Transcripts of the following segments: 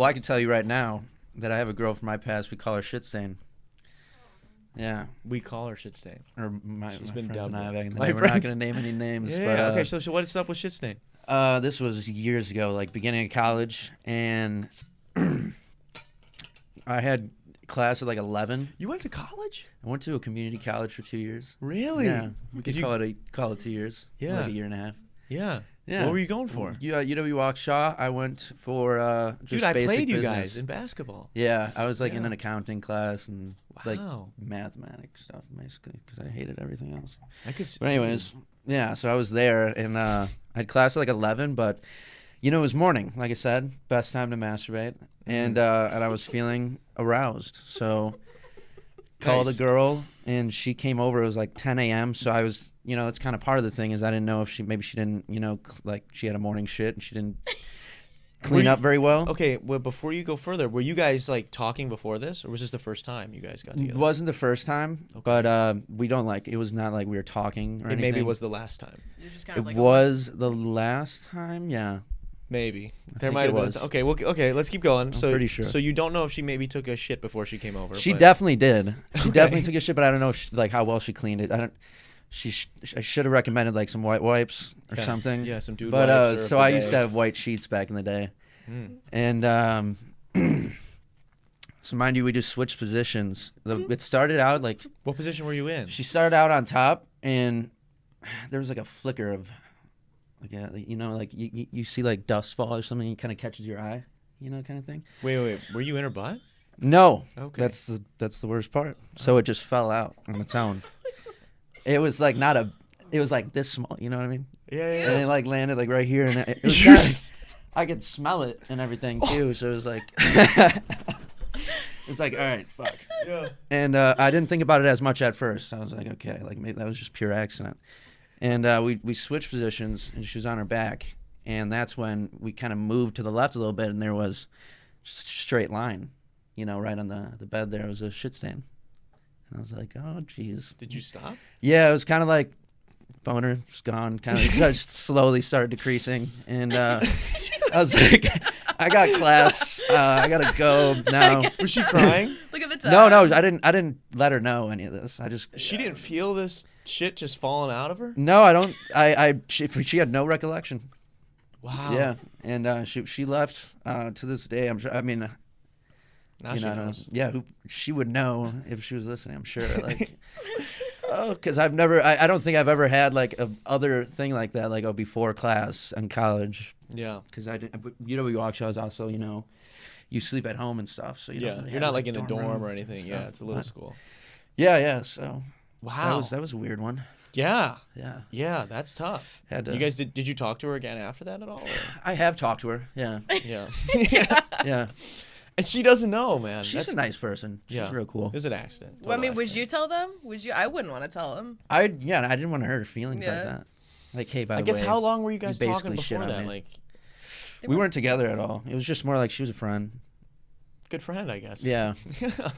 Well, I can tell you right now that I have a girl from my past. We call her Shit Stain. Yeah. We call her Shit Stain. Or my She's been friends and I dubbed back in the My day. We're not friends. going to name any names. Yeah. But, Okay. So what's up with Shit Stain? This was years ago, like beginning of college, and I had class at like 11. You went to college? I went to a community college for 2 years. Really? Yeah, we could call it 2 years. Yeah. Like a year and a half. Yeah. Yeah. What were you going for? UW Waukesha. I went for just Dude, I basic played you business. guys in basketball. Yeah, I was like in Yeah. an accounting class and like Wow. mathematics stuff basically because I hated everything else. I could. But anyways, yeah, so I was there and I had class at like 11, but it was morning, like I said, best time to masturbate, and I was feeling aroused, so called a girl and she came over. It was like 10 a.m. So I was, that's kind of part of the thing is I didn't know if she didn't, like she had a morning shit and she didn't clean up very well. Okay, well, before you go further, were you guys like talking before this, or was this the first time you guys got together? It wasn't the first time, but we don't it was not like we were talking or anything. Maybe it was the last time. You're just kind It of like was the last time, yeah. Maybe there think might it have been. was. Okay, well, okay, let's keep going. I'm pretty sure. So you don't know if she maybe took a shit before she came over. She but- definitely did. She Okay. definitely took a shit, but I don't know like how well she cleaned it. I don't. I should have recommended like some white wipes or Yeah. something. Yeah, some dude But wipes or a so I bidet. used to have white sheets back in the day, Mm. and so mind you, we just switched positions. It started out like What position were you in? she started out on top, and there was like a flicker of like like you see like dust fall or something, and it kind of catches your eye, kind of thing. Wait. Were you in her butt? No. Okay. That's the worst part. So it just fell out on its own. It was like it was like this small, you know what I mean? Yeah. And it like landed like right here, and it was You're I could smell it and everything too. So it was like it's like, all right, fuck. Yeah. And I didn't think about it as much at first. I was like, okay, like maybe that was just pure accident. And we switched positions, and she was on her back, and that's when we kind of moved to the left a little bit, and there was just a straight line, right on the bed. There was a shit stain, and I was like, oh jeez. Did you stop? Yeah, it was kind of like boner was gone, kind of just slowly started decreasing, and I was like, I got class, I gotta go now. Was she crying? Look at the time. No, I didn't let her know any of this. I just She didn't feel this shit just falling out of her? no, I don't. She had no recollection. Wow. Yeah, and she left to this day. I'm sure. I mean, Now she knows. yeah, she would know if she was listening. I'm sure. Like, because I don't think I've ever had like a other thing like that, like before class in college. Yeah. Because I didn't. UW Waukesha is also, you sleep at home and stuff, so you don't really You're have, not like in a room dorm or and anything. stuff. Yeah, it's a little school. Yeah. So Wow. that was a weird one. Yeah. Yeah. Yeah, that's tough. Had to- You guys did you talk to her again after that at all? Or? I have talked to her. Yeah. Yeah. Yeah. And she doesn't know, man. She's a nice person. She's Yeah. real cool. It was an accident. Well, I mean, Total would accident. you tell them? Would you? I wouldn't want to tell them. I didn't want to hurt her feelings like Yeah. that. Like, hey, by I the guess way, how long were you guys talking basically shit before on that? me. Like, We weren't together at all. It was just more like she was a friend. good friend, I guess. Yeah.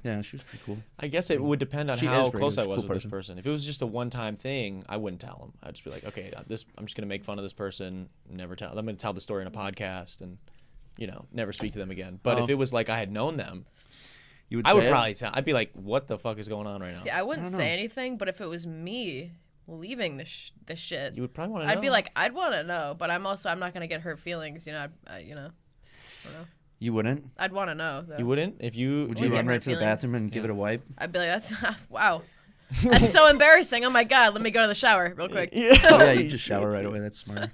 Yeah, she was pretty cool. I guess it would depend on She how is pretty close good. I She's a was cool with this person. person. If it was just a one-time thing, I wouldn't tell him. I'd just be like, okay, I'm just gonna make fun of this person. Never tell. I'm gonna tell the story in a podcast and, never speak to them again. But if Oh. it was like I had known them, You would I would say it? probably tell. I'd be like, what the fuck is going on right now? See, I wouldn't I don't say know. anything, but if it was me leaving the shit, You would probably want to know. I'd be like, I'd want to know, but I'm not gonna get hurt feelings. I don't know. You wouldn't? I'd want to know. Though. you wouldn't if you. Would Or you get run hurt right to the feelings. bathroom and give Yeah. it a wipe? I'd be like, that's wow. That's so embarrassing. Oh my god, let me go to the shower real quick. Oh, yeah, you just shower right away. That's smart.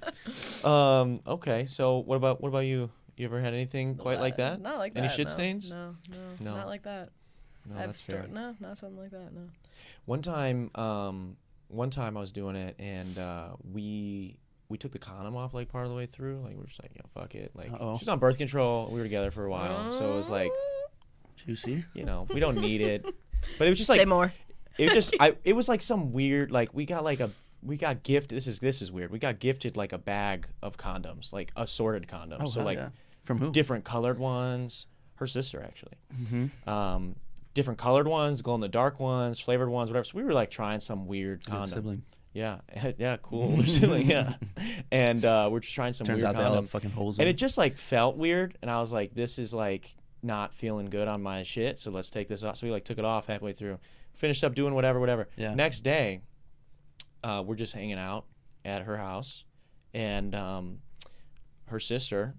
Okay. So what about you? You ever had anything quite like that? Not like that. Any shit no. stains? No, No. not like that. No, I've that's fair. No, not something like that. No. One time I was doing it, and we took the condom off like part of the way through. Like we were just like, fuck it. Like Uh-oh. she was on birth control. We were together for a while, so it was like, Juicy. we don't need it. But it was just Say like more. it was like some weird, like we got gifted. This is weird. We got gifted like a bag of condoms, like assorted condoms. Oh, so hell like yeah. From who? different colored ones. Her sister actually. Mm-hmm. Different colored ones, glow in the dark ones, flavored ones, whatever. So we were like trying some weird Good condom. sibling. Yeah, yeah, cool. Yeah, and we're just trying some Turns weird out they all condom, have fucking holes in and it them. just like felt weird, and I was like, this is like not feeling good on my shit, so let's take this off. So we like took it off halfway through, finished up doing whatever. Yeah. Next day, we're just hanging out at her house, and her sister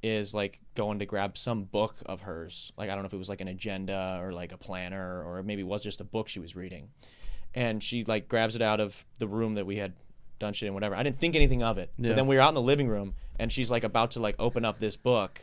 is like going to grab some book of hers. Like, I don't know if it was like an agenda or like a planner, or maybe it was just a book she was reading. And she like grabs it out of the room that we had done shit in, whatever. I didn't think anything of it. Yeah. But then we were out in the living room, and she's like about to like open up this book,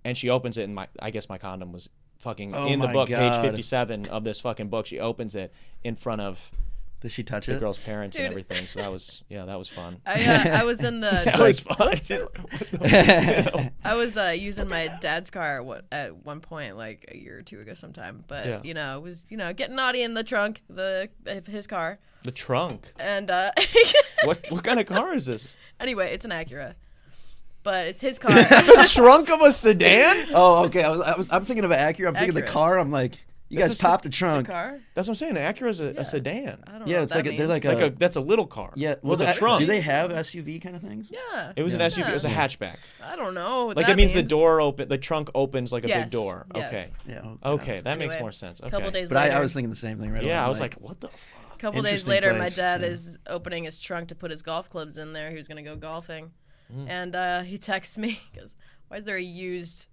and she opens it, and I guess my condom was fucking Oh in the my book, God. page 57 of this fucking book. She opens it in front of Did she touch the it? girl's parents and Dude. everything. So that was fun. I was in the. That was fun. She's like, what the I was using my dad's car at one point, like a year or two ago sometime. But, Yeah. it was, getting naughty in the trunk of his car. The trunk. And What kind of car is this? anyway, it's an Acura. But it's his car. The trunk of a sedan? Oh, okay. I'm thinking of an Acura. I'm thinking the Acura. car. I'm like, you That's guys a popped the The trunk. car? That's what I'm saying. An Acura is Yeah. a sedan. I don't know Yeah, what it's that like they're means. like That's a little car. Yeah, with a that- trunk. Do they have SUV kind of things? Yeah. It was an Yeah. SUV. It was a hatchback. I don't know. What Like that it means means. the trunk opens like a Yes, big door. yes. Okay. Yeah. Okay, that makes Anyway, more sense. A Okay. couple days But later. I was thinking the same thing right away. Yeah, I I'm was like, what the fuck? A couple days Interesting later, my place, dad yeah. is opening his trunk to put his golf clubs in there. He was gonna go golfing, Mm. and he texts me, goes, "Why is there a used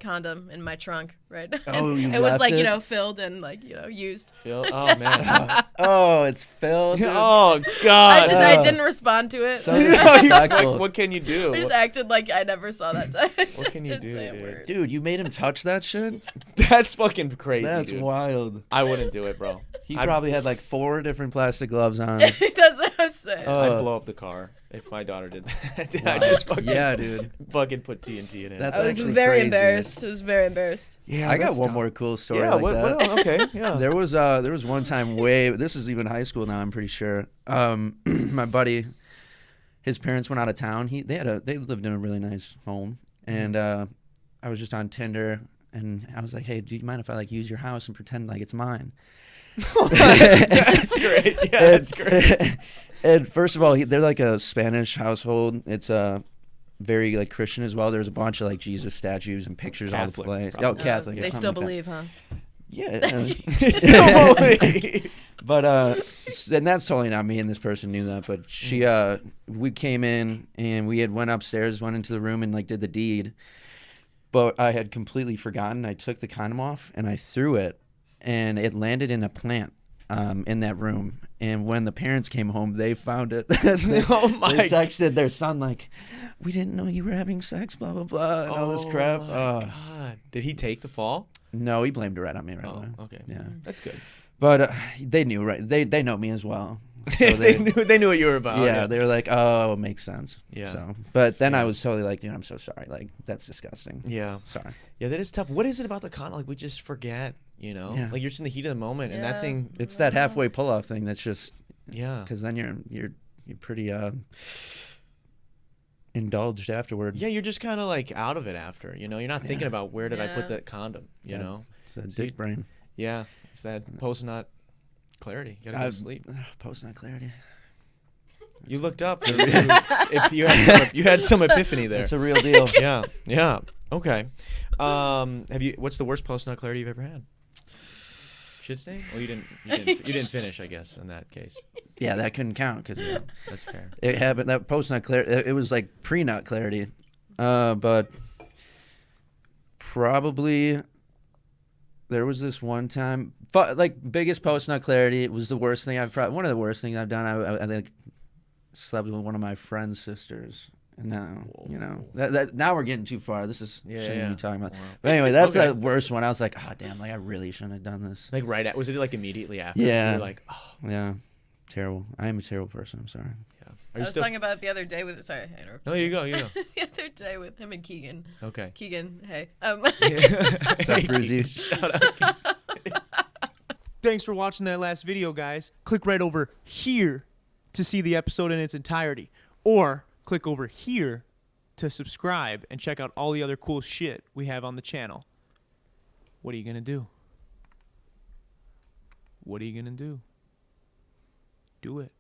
condom in my trunk?" Right? Oh, And you it was left it? filled and used. Phil? Oh man. Oh, it's filled. Oh god. I didn't respond to it. So Like, disrespectful. what can you do? I just acted like I never saw that. What can you Didn't do, say a dude? word. Dude, you made him touch that shit? That's fucking crazy, That's dude. wild. I wouldn't do it, bro. He I'd- probably had like 4 different plastic gloves on. That's what I'm saying. I'd blow up the car if my daughter did that. I just fucking, Yeah, dude. fucking put TNT in it. That's I was actually very crazy. embarrassed. I was very embarrassed. yeah, I got that's one tough. more cool story Yeah, like what that. else? Okay, yeah. There was one time this is even high school now, I'm pretty sure. My buddy, his parents went out of town. They lived in a really nice home, and I was just on Tinder, and I was like, "Hey, do you mind if I use your house and pretend like it's mine?" That's great. Yeah, that's great. And first of all, they're like a Spanish household. It's very Christian as well. There's a bunch of Jesus statues and pictures all over the Catholic, place. probably. Oh, Catholic. They something still like that. believe, huh? Yeah. Still believe. But and that's totally not me, and this person knew that. But she, we came in and we had went upstairs, went into the room, and did the deed. But I had completely forgotten. I took the condom off and I threw it, and it landed in a plant in that room. And when the parents came home, they found it. Oh my They texted their son "We didn't know you were having sex, blah blah blah," and all this crap. Oh my god. Did he take the fall? No, he blamed it right on me right Oh, away. okay. Yeah. That's good. But they knew, right? They know me as well. So they knew what you were about. yeah, they were like, "Oh, it makes sense." Yeah. So, but then I was totally like, "Dude, I'm so sorry. That's disgusting." Yeah. Sorry. Yeah, that is tough. What is it about the condom? We just forget, Yeah. Like you're just in the heat of the moment, and that Yeah. thing. It's that halfway pull off thing that's just Yeah. because then you're pretty indulged afterward. Yeah, you're just kind of out of it after. You're not thinking Yeah. about where did I put Yeah. that condom. You Yeah. know. It's a So dick brain. Yeah, it's that post-nut clarity. You gotta go to sleep. Post nut clarity. You looked up. If you had some epiphany there. That's a real deal. Yeah. Yeah. Okay. What's the worst post-nut clarity you've ever had? Shit stain? Well, you didn't finish, I guess, in that case. Yeah, that couldn't count because That's fair. it happened. That post nut clarity. It was like pre nut clarity, but probably there was this one time. Biggest post nut clarity. It was the worst thing one of the worst things I've done. I think slept with one of my friend's sisters. And now, that now we're getting too far. This is shouldn't be talking about. Wow. But anyway, that's Okay. the worst one. I was like, oh damn, I really shouldn't have done this. Was it immediately after? Yeah. You were like, oh, Yeah, terrible. I am a terrible person. I'm sorry. yeah. Are I you was still? talking about it the other day with. Sorry, I interrupted. No, you go. You go. The other day with him and Keegan. Okay. Keegan, hey. What's up, Bruzy? Shout out. Thanks for watching that last video, guys. Click right over here to see the episode in its entirety. Or click over here to subscribe and check out all the other cool shit we have on the channel. What are you going to do? What are you going to do? Do it.